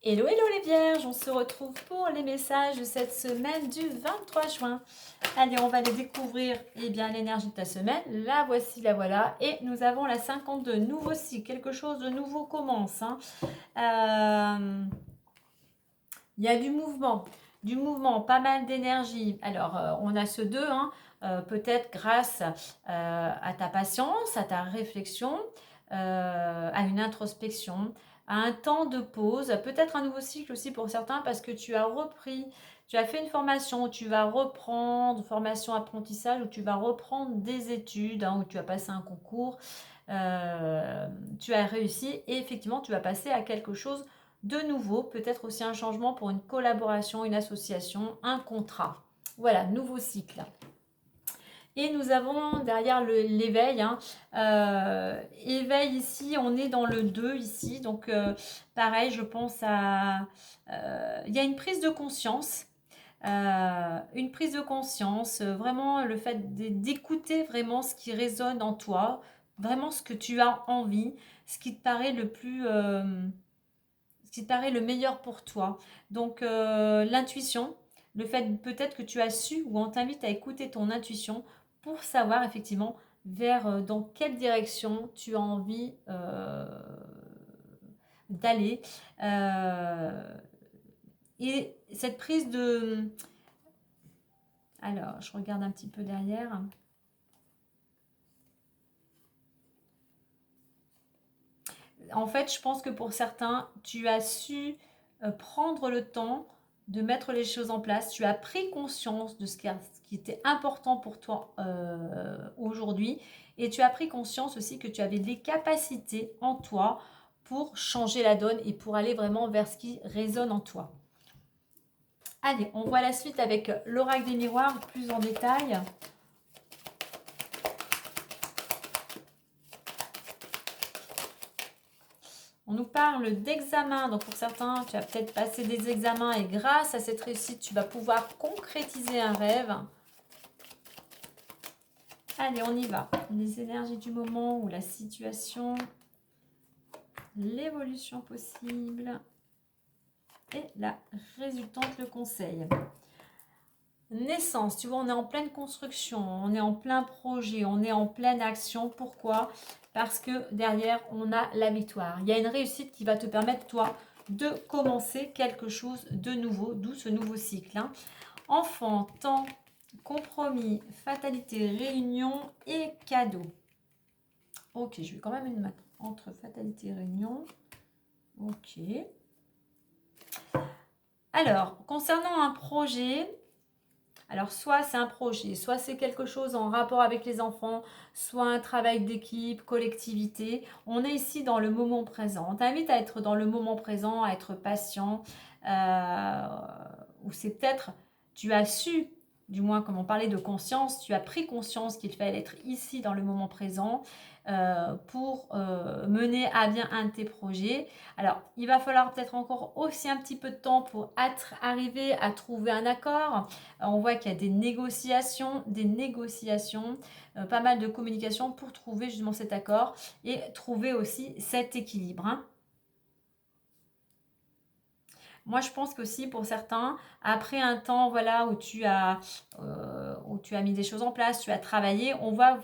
Hello, hello les vierges, on se retrouve pour les messages de cette semaine du 23 juin. Allez, on va les découvrir, l'énergie de ta semaine. La voici, la voilà. Et nous avons la 52, nouveau cycle, quelque chose de nouveau commence. Il y a du mouvement, pas mal d'énergie. Alors, on a ce 2, peut-être grâce à ta patience, à ta réflexion, à une introspection, à un temps de pause, peut-être un nouveau cycle aussi pour certains parce que tu as repris, tu as fait une formation, tu vas reprendre, formation apprentissage, où tu vas reprendre des études, où tu as passé un concours, tu as réussi et effectivement tu vas passer à quelque chose de nouveau, peut-être aussi un changement pour une collaboration, une association, un contrat. Voilà, nouveau cycle. Et nous avons derrière l'éveil, éveil ici, on est dans le 2 ici, donc pareil, je pense à... Il y a une prise de conscience, vraiment le fait d'écouter vraiment ce qui résonne en toi, vraiment ce que tu as envie, ce qui te paraît le plus... ce qui te paraît le meilleur pour toi. Donc l'intuition, le fait peut-être que tu as su ou on t'invite à écouter ton intuition pour savoir effectivement vers dans quelle direction tu as envie d'aller. Et cette prise de... Alors, je regarde un petit peu derrière. En fait, je pense que pour certains, tu as su prendre le temps de mettre les choses en place. Tu as pris conscience de ce qui était important pour toi aujourd'hui. Et tu as pris conscience aussi que tu avais des capacités en toi pour changer la donne et pour aller vraiment vers ce qui résonne en toi. Allez, on voit la suite avec l'oracle des miroirs plus en détail. On nous parle d'examen, donc pour certains, tu as peut-être passé des examens et grâce à cette réussite, tu vas pouvoir concrétiser un rêve. Allez, on y va. Les énergies du moment ou la situation, l'évolution possible et la résultante, le conseil. Naissance, tu vois, on est en pleine construction, on est en plein projet, on est en pleine action. Pourquoi? Parce que derrière, on a la victoire. Il y a une réussite qui va te permettre, toi, de commencer quelque chose de nouveau, d'où ce nouveau cycle. Enfant, temps, compromis, fatalité, réunion et cadeau. Ok, je vais quand même une mettre entre fatalité et réunion. Ok. Alors, concernant un projet... Alors, soit c'est un projet, soit c'est quelque chose en rapport avec les enfants, soit un travail d'équipe, collectivité. On est ici dans le moment présent. On t'invite à être dans le moment présent, à être patient. Ou c'est peut-être, tu as su, du moins comme on parlait de conscience, tu as pris conscience qu'il fallait être ici dans le moment présent pour mener à bien un de tes projets. Alors, il va falloir peut-être encore aussi un petit peu de temps pour arriver à trouver un accord. On voit qu'il y a des négociations, pas mal de communication pour trouver justement cet accord et trouver aussi cet équilibre. Moi, je pense qu'aussi pour certains, après un temps voilà, où tu as mis des choses en place, tu as travaillé, on va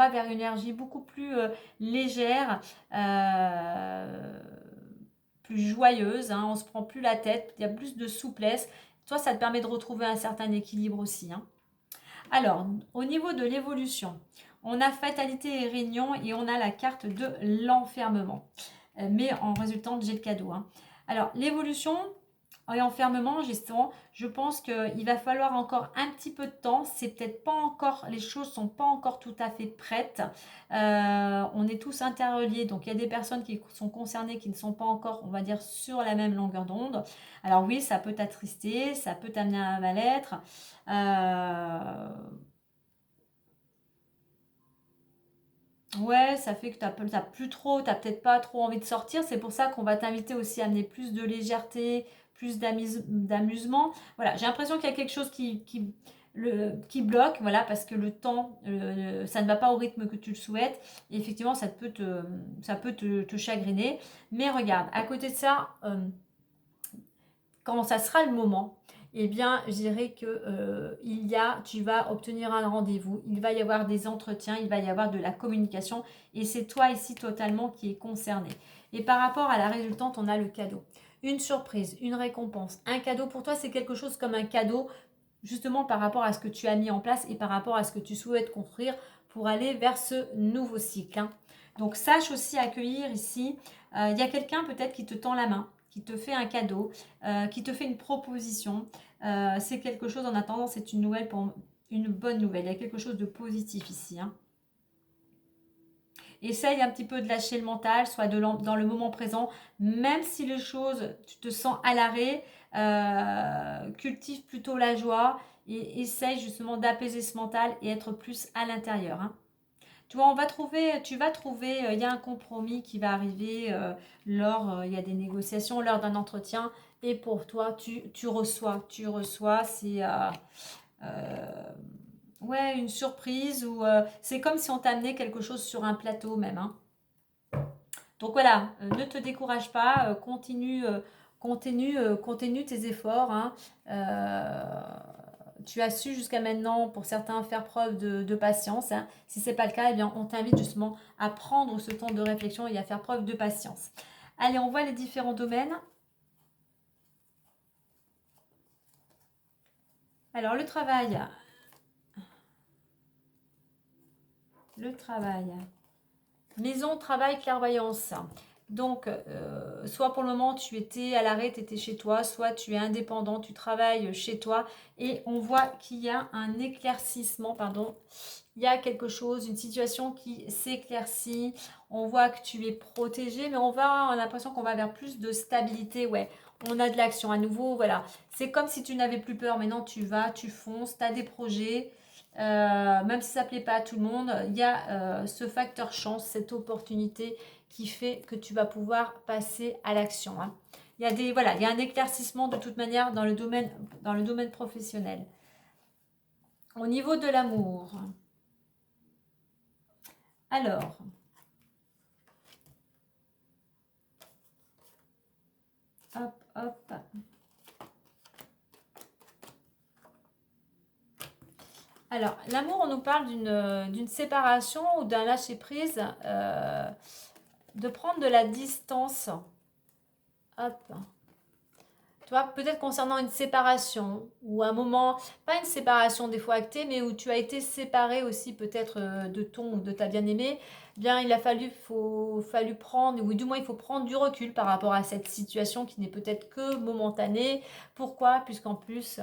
vers une énergie beaucoup plus légère, plus joyeuse, on ne se prend plus la tête, il y a plus de souplesse. Toi, ça te permet de retrouver un certain équilibre aussi. Alors, au niveau de l'évolution, on a fatalité et réunion et on a la carte de l'enfermement. Mais en résultant, j'ai le cadeau. Alors, l'évolution et enfermement, justement, je pense qu'il va falloir encore un petit peu de temps. C'est peut-être pas encore, les choses sont pas encore tout à fait prêtes. On est tous interreliés, donc il y a des personnes qui sont concernées qui ne sont pas encore, on va dire, sur la même longueur d'onde. Alors oui, ça peut t'attrister, ça peut t'amener à un mal-être. Ouais, ça fait que t'as plus trop, t'as peut-être pas trop envie de sortir. C'est pour ça qu'on va t'inviter aussi à amener plus de légèreté, plus d'amusement. Voilà, j'ai l'impression qu'il y a quelque chose qui bloque, voilà, parce que le temps, ça ne va pas au rythme que tu le souhaites. Et effectivement, ça peut te chagriner. Mais regarde, à côté de ça, quand ça sera le moment, eh bien, je dirais que tu vas obtenir un rendez-vous, il va y avoir des entretiens, il va y avoir de la communication et c'est toi ici totalement qui est concerné. Et par rapport à la résultante, on a le cadeau. Une surprise, une récompense, un cadeau pour toi, c'est quelque chose comme un cadeau justement par rapport à ce que tu as mis en place et par rapport à ce que tu souhaites construire pour aller vers ce nouveau cycle. Hein. Donc sache aussi accueillir ici, il y a quelqu'un peut-être qui te tend la main, qui te fait un cadeau, qui te fait une proposition. C'est quelque chose en attendant, c'est une nouvelle pour une bonne nouvelle. Il y a quelque chose de positif ici. Hein. Essaye un petit peu de lâcher le mental, soit dans le moment présent, même si les choses, tu te sens à l'arrêt, cultive plutôt la joie et essaye justement d'apaiser ce mental et être plus à l'intérieur. Hein. Tu vois, tu vas trouver, il y a un compromis qui va arriver il y a des négociations, lors d'un entretien. Et pour toi, tu reçois, c'est ouais, une surprise ou c'est comme si on t'amenait quelque chose sur un plateau même. Hein. Donc voilà, ne te décourage pas, continue tes efforts. Hein. Tu as su jusqu'à maintenant, pour certains, faire preuve de patience. Hein. Si ce n'est pas le cas, eh bien, on t'invite justement à prendre ce temps de réflexion et à faire preuve de patience. Allez, on voit les différents domaines. Alors, le travail. Maison, travail, clairvoyance. Donc, soit pour le moment tu étais à l'arrêt, tu étais chez toi, soit tu es indépendant, tu travailles chez toi et on voit qu'il y a un éclaircissement, pardon. Il y a quelque chose, une situation qui s'éclaircit. On voit que tu es protégé, mais on a l'impression qu'on va vers plus de stabilité. Ouais, on a de l'action à nouveau. Voilà, c'est comme si tu n'avais plus peur. Maintenant, tu fonces, tu as des projets. Même si ça ne plaît pas à tout le monde, il y a ce facteur chance, cette opportunité qui fait que tu vas pouvoir passer à l'action. Hein. Voilà, il y a un éclaircissement de toute manière dans le domaine professionnel. Au niveau de l'amour, alors, hop, hop. Alors, l'amour, on nous parle d'une séparation ou d'un lâcher-prise, de prendre de la distance. Hop. Tu vois, peut-être concernant une séparation ou un moment, pas une séparation des fois actée, mais où tu as été séparé aussi peut-être de ton ou de ta bien-aimée, bien il a fallu prendre, ou du moins il faut prendre du recul par rapport à cette situation qui n'est peut-être que momentanée. Pourquoi? Puisqu'en plus,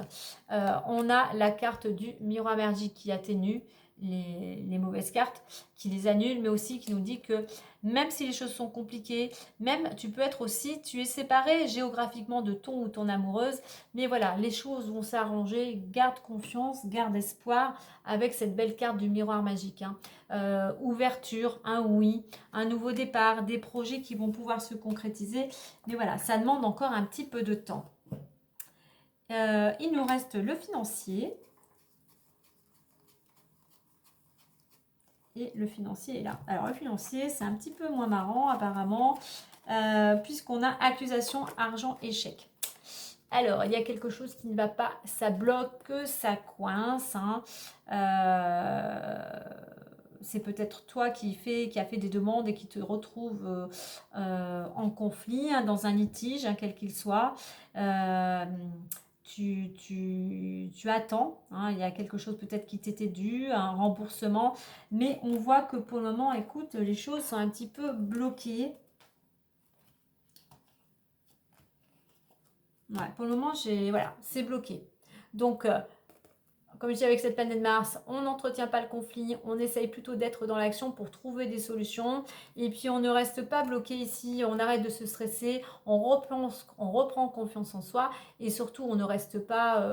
on a la carte du miroir magique qui atténue les mauvaises cartes, qui les annule, mais aussi qui nous dit que même si les choses sont compliquées, même tu peux être aussi, tu es séparé géographiquement de ton ou ton amoureuse, mais voilà, les choses vont s'arranger, garde confiance, garde espoir avec cette belle carte du miroir magique. Hein. Ouverture, un oui, un nouveau départ, des projets qui vont pouvoir se concrétiser, mais voilà, ça demande encore un petit peu de temps. Il nous reste le financier. Et le financier est là. Alors le financier, c'est un petit peu moins marrant apparemment, puisqu'on a accusation, argent, échec. Alors, il y a quelque chose qui ne va pas, ça bloque, ça coince. Hein. C'est peut-être toi qui a fait des demandes et qui te retrouve en conflit, hein, dans un litige, hein, quel qu'il soit. Tu attends, hein, il y a quelque chose peut-être qui t'était dû, un remboursement, mais on voit que pour le moment, écoute, les choses sont un petit peu bloquées. Ouais, pour le moment, voilà, c'est bloqué. Donc, comme je dis avec cette planète Mars, on n'entretient pas le conflit, on essaye plutôt d'être dans l'action pour trouver des solutions. Et puis on ne reste pas bloqué ici, on arrête de se stresser, on reprend confiance en soi et surtout on ne reste pas,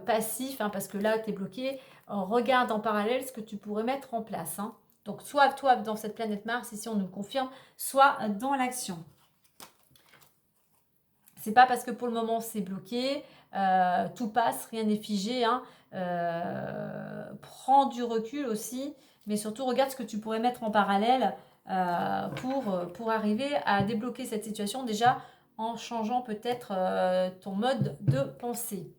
passif, hein, parce que là tu es bloqué. Regarde en parallèle ce que tu pourrais mettre en place. Hein. Donc soit toi dans cette planète Mars, ici on nous le confirme, soit dans l'action. C'est pas parce que pour le moment c'est bloqué, tout passe, rien n'est figé. Hein. Prends du recul aussi, mais surtout regarde ce que tu pourrais mettre en parallèle pour arriver à débloquer cette situation. Déjà, en changeant peut-être ton mode de pensée.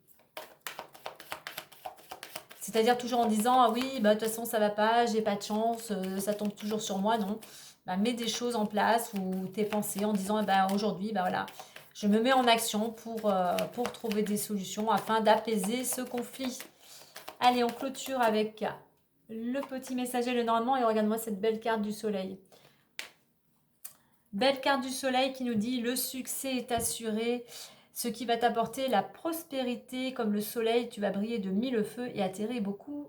C'est-à-dire toujours en disant, ah oui, bah, de toute façon ça va pas, j'ai pas de chance, ça tombe toujours sur moi, non. Bah, mets des choses en place ou tes pensées en disant, bah, aujourd'hui, bah, voilà, je me mets en action pour trouver des solutions afin d'apaiser ce conflit. Allez, on clôture avec le petit messager, le normalement, et regarde-moi cette belle carte du soleil. Belle carte du soleil qui nous dit le succès est assuré, ce qui va t'apporter la prospérité comme le soleil, tu vas briller de mille feux et attirer beaucoup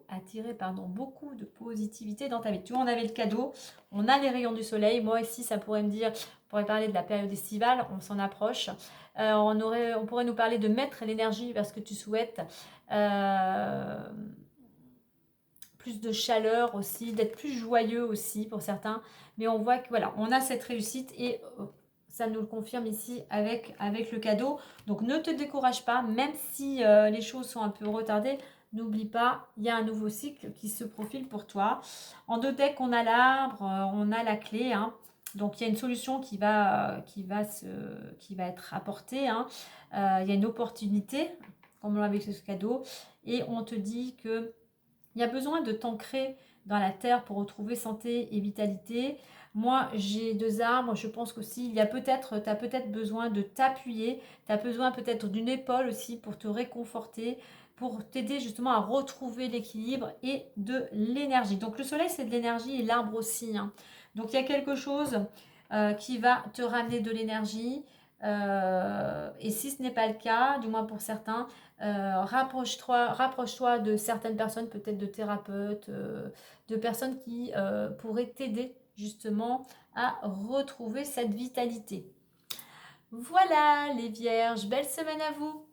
de positivité dans ta vie. Tu vois, on avait le cadeau, on a les rayons du soleil. Moi ici, ça pourrait me dire, on pourrait parler de la période estivale, on s'en approche. On pourrait nous parler de mettre l'énergie vers ce que tu souhaites. Plus de chaleur aussi, d'être plus joyeux aussi pour certains. Mais on voit que voilà, on a cette réussite et ça nous le confirme ici avec le cadeau. Donc ne te décourage pas, même si les choses sont un peu retardées. N'oublie pas, il y a un nouveau cycle qui se profile pour toi. En deux decks, on a l'arbre, on a la clé. Hein. Donc il y a une solution qui va être apportée. Hein. Il y a une opportunité, comme on l'a avec ce cadeau. Et on te dit que il y a besoin de t'ancrer dans la terre pour retrouver santé et vitalité. Moi, j'ai 2 arbres. Je pense qu'aussi, tu as peut-être besoin de t'appuyer. Tu as besoin peut-être d'une épaule aussi pour te réconforter, pour t'aider justement à retrouver l'équilibre et de l'énergie. Donc, le soleil, c'est de l'énergie et l'arbre aussi. Hein. Donc, il y a quelque chose qui va te ramener de l'énergie. Et si ce n'est pas le cas, du moins pour certains, rapproche-toi de certaines personnes, peut-être de thérapeutes, de personnes qui pourraient t'aider justement à retrouver cette vitalité. Voilà les vierges, belle semaine à vous!